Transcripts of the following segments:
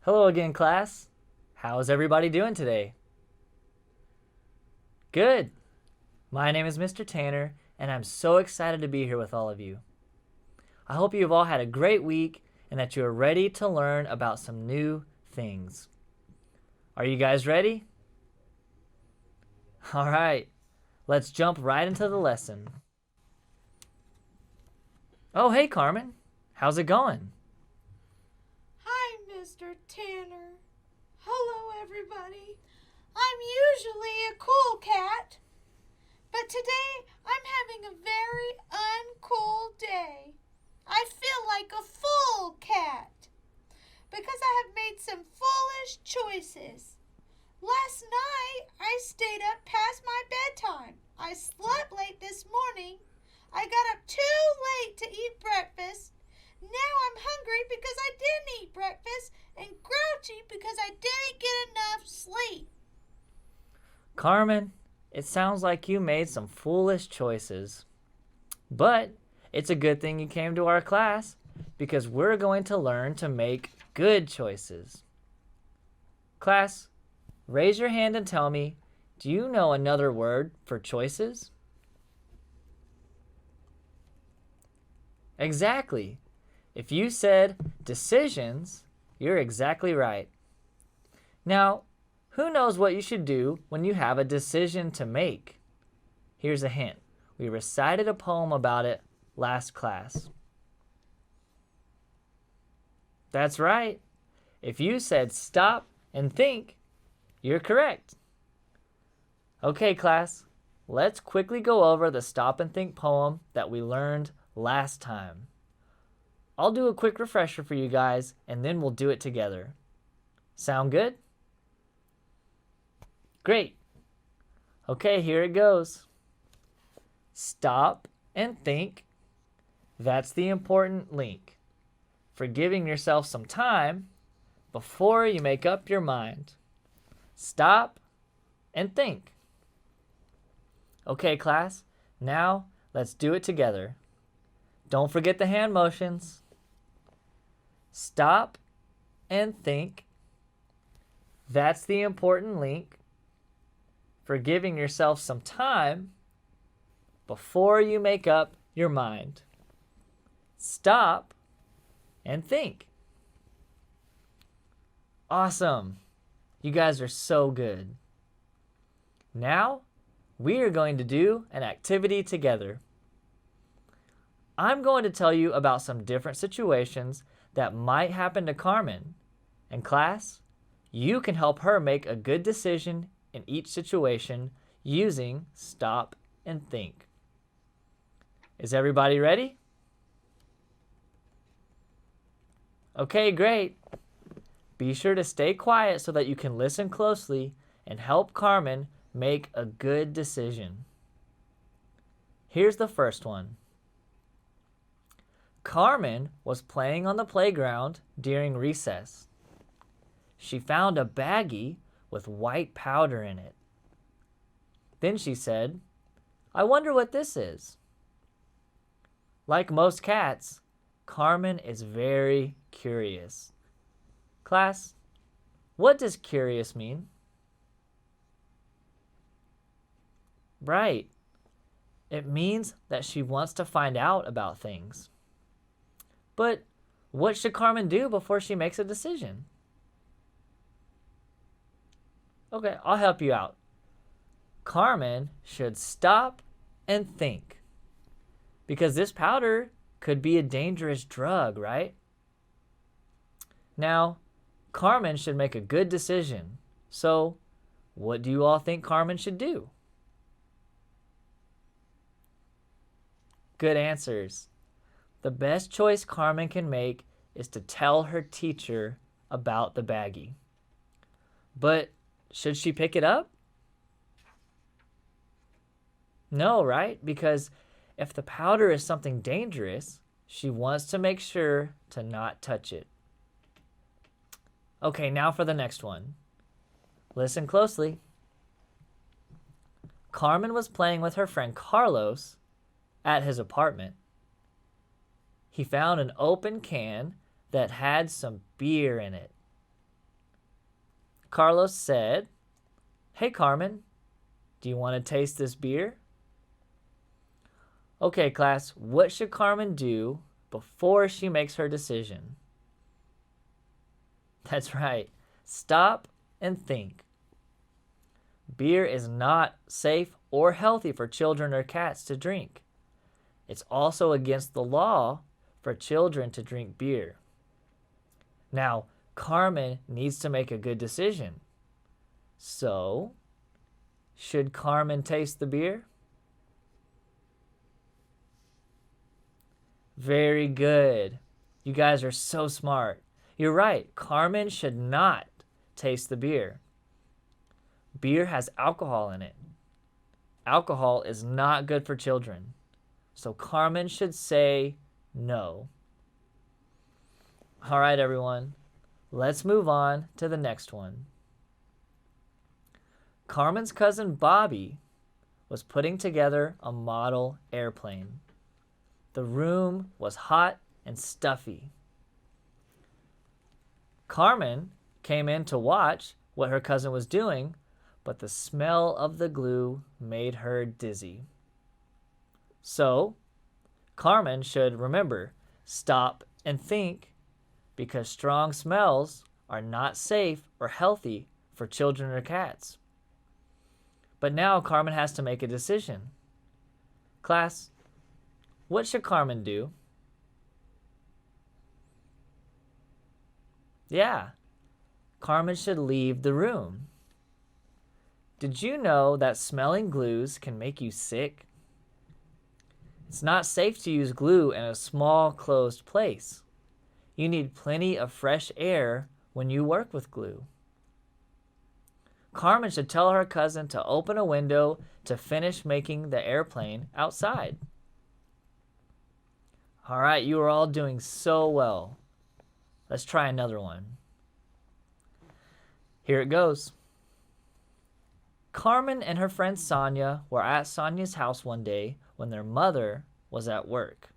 Hello again, class. How's everybody doing today? Good. My name is Mr. Tanner, and I'm so excited to be here with all of you. I hope you've all had a great week and that you are ready to learn about some new things. Are you guys ready? All right, let's jump right into the lesson. Oh, hey, Carmen. How's it going? Hi, Mr. Tanner. Hello, everybody. I'm usually a cool cat, but today I'm having a very uncool day. I feel like a full cat because I have made some foolish choices. Last night I stayed up past my bedtime. I slept late this morning. I got up too late to eat breakfast. Now I'm hungry because I didn't eat breakfast and grouchy because I didn't get enough sleep. Carmen, it sounds like you made some foolish choices. But it's a good thing you came to our class because we're going to learn to make good choices. Class, raise your hand and tell me, do you know another word for choices? Exactly. If you said decisions, you're exactly right. Now, who knows what you should do when you have a decision to make? Here's a hint. We recited a poem about it last class. That's right. If you said stop and think, you're correct. Okay, class, let's quickly go over the stop and think poem that we learned last time. I'll do a quick refresher for you guys, and then we'll do it together. Sound good? Great. Okay, here it goes. Stop and think. That's the important link for giving yourself some time before you make up your mind. Stop and think. Okay, class, now let's do it together. Don't forget the hand motions. Stop and think. That's the important link for giving yourself some time before you make up your mind. Stop and think. Awesome. You guys are so good. Now, we are going to do an activity together. I'm going to tell you about some different situations that might happen to Carmen. And class, you can help her make a good decision in each situation using stop and think. Is everybody ready? Okay, great. Be sure to stay quiet so that you can listen closely and help Carmen make a good decision. Here's the first one. Carmen was playing on the playground during recess. She found a baggie with white powder in it. Then she said, "I wonder what this is." Like most cats, Carmen is very curious. Class, what does curious mean? Right. It means that she wants to find out about things. But what should Carmen do before she makes a decision? Okay, I'll help you out. Carmen should stop and think. Because this powder could be a dangerous drug, right? Now, Carmen should make a good decision. So, what do you all think Carmen should do? Good answers. The best choice Carmen can make is to tell her teacher about the baggie. But should she pick it up? No, right? Because if the powder is something dangerous, she wants to make sure to not touch it. Okay, now for the next one. Listen closely. Carmen was playing with her friend Carlos at his apartment. He found an open can that had some beer in it. Carlos said, "Hey Carmen, do you want to taste this beer?" Okay, class, what should Carmen do before she makes her decision? That's right. Stop and think. Beer is not safe or healthy for children or cats to drink. It's also against the law for children to drink beer. Now, Carmen needs to make a good decision. So, should Carmen taste the beer? Very good. You guys are so smart. You're right. Carmen should not taste the beer. Beer has alcohol in it. Alcohol is not good for children. So Carmen should say no. All right, everyone. Let's move on to the next one. Carmen's cousin Bobby was putting together a model airplane. The room was hot and stuffy. Carmen came in to watch what her cousin was doing, but the smell of the glue made her dizzy. So, Carmen should remember, stop and think, because strong smells are not safe or healthy for children or cats. But now Carmen has to make a decision. Class, what should Carmen do? Yeah, Carmen should leave the room. Did you know that smelling glues can make you sick? It's not safe to use glue in a small, closed place. You need plenty of fresh air when you work with glue. Carmen should tell her cousin to open a window to finish making the airplane outside. All right, you are all doing so well. Let's try another one. Here it goes. Carmen and her friend Sonia were at Sonia's house one day when their mother was at work.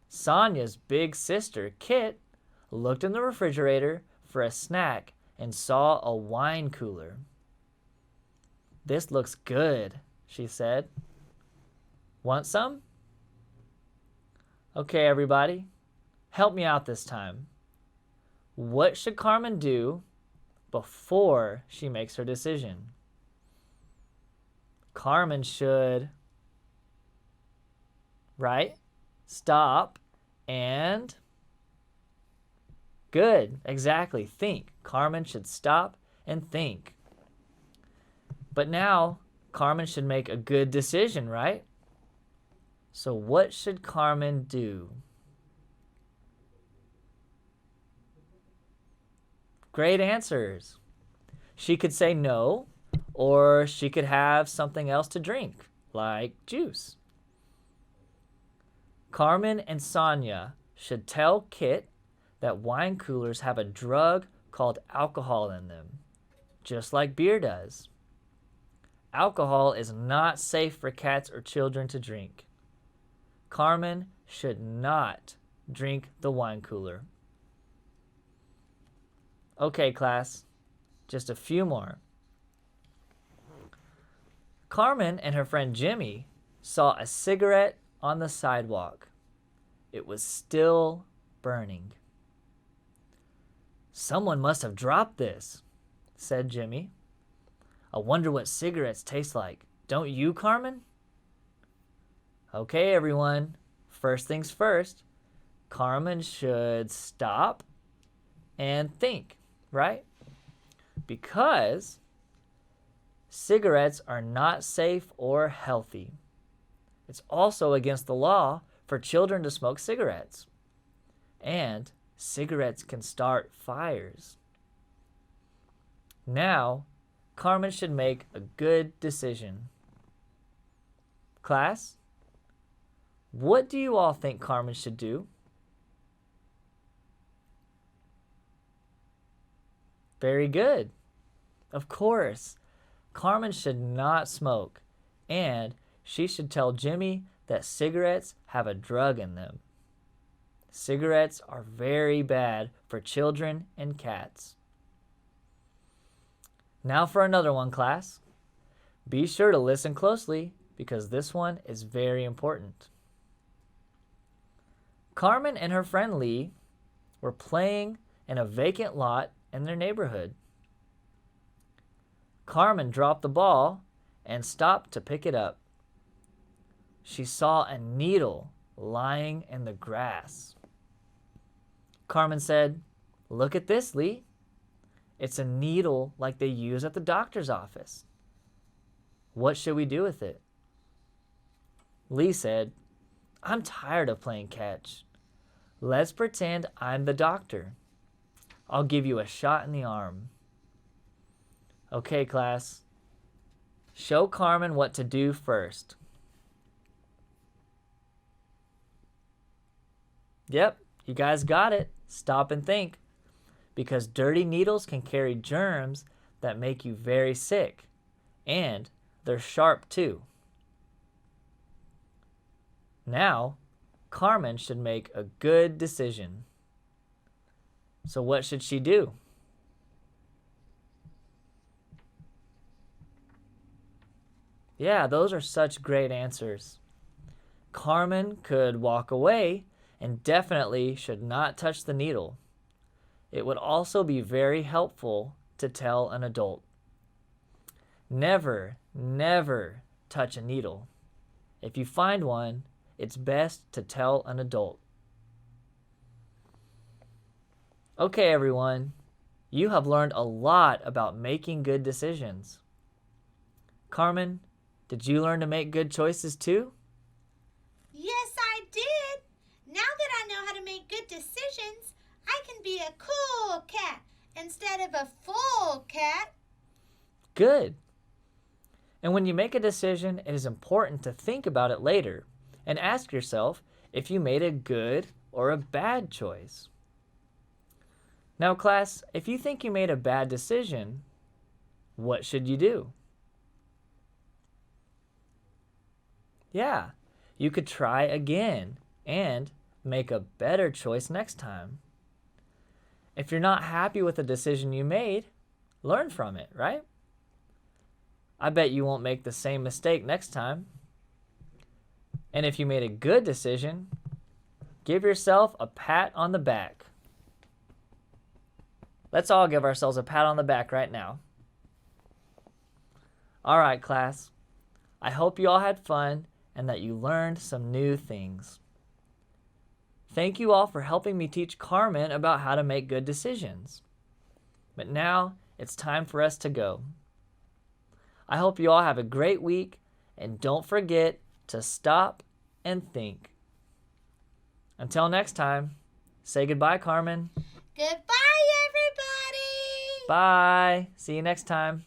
Sonia's big sister, Kit, looked in the refrigerator for a snack and saw a wine cooler. "This looks good," she said. "Want some?" Okay, everybody, help me out this time. What should Carmen do before she makes her decision? Carmen should, right? Stop and good, exactly. Think. Carmen should stop and think. But now Carmen should make a good decision, right? So what should Carmen do? Great answers. She could say no, or she could have something else to drink, like juice. Carmen and Sonia should tell Kit that wine coolers have a drug called alcohol in them, just like beer does. Alcohol is not safe for cats or children to drink. Carmen should not drink the wine cooler. Okay, class, just a few more. Carmen and her friend Jimmy saw a cigarette on the sidewalk. It was still burning. "Someone must have dropped this," said Jimmy. "I wonder what cigarettes taste like. Don't you, Carmen?" Okay, everyone. First things first. Carmen should stop and think, right? Because cigarettes are not safe or healthy. It's also against the law for children to smoke cigarettes. And cigarettes can start fires. Now, Carmen should make a good decision. Class, what do you all think Carmen should do? Very good. Of course, Carmen should not smoke, and she should tell Jimmy that cigarettes have a drug in them. Cigarettes are very bad for children and cats. Now for another one, class. Be sure to listen closely because this one is very important. Carmen and her friend Lee were playing in a vacant lot in their neighborhood. Carmen dropped the ball and stopped to pick it up. She saw a needle lying in the grass. Carmen said, "Look at this, Lee. It's a needle like they use at the doctor's office. What should we do with it?" Lee said, "I'm tired of playing catch. Let's pretend I'm the doctor. I'll give you a shot in the arm." Okay, class. Show Carmen what to do first. Yep, you guys got it. Stop and think. Because dirty needles can carry germs that make you very sick. And they're sharp too. Now, Carmen should make a good decision. So what should she do? Yeah, those are such great answers. Carmen could walk away and definitely should not touch the needle. It would also be very helpful to tell an adult. Never, never touch a needle. If you find one, it's best to tell an adult. Okay, everyone, you have learned a lot about making good decisions. Carmen, did you learn to make good choices too? Yes, I did. Now that I know how to make good decisions, I can be a cool cat instead of a full cat. Good. And when you make a decision, it is important to think about it later and ask yourself if you made a good or a bad choice. Now, class, if you think you made a bad decision, what should you do? Yeah, you could try again and make a better choice next time. If you're not happy with the decision you made, learn from it, right? I bet you won't make the same mistake next time. And if you made a good decision, give yourself a pat on the back. Let's all give ourselves a pat on the back right now. All right, class. I hope you all had fun and that you learned some new things. Thank you all for helping me teach Carmen about how to make good decisions. But now it's time for us to go. I hope you all have a great week and don't forget to stop and think. Until next time, say goodbye, Carmen. Goodbye, everybody. Bye. See you next time.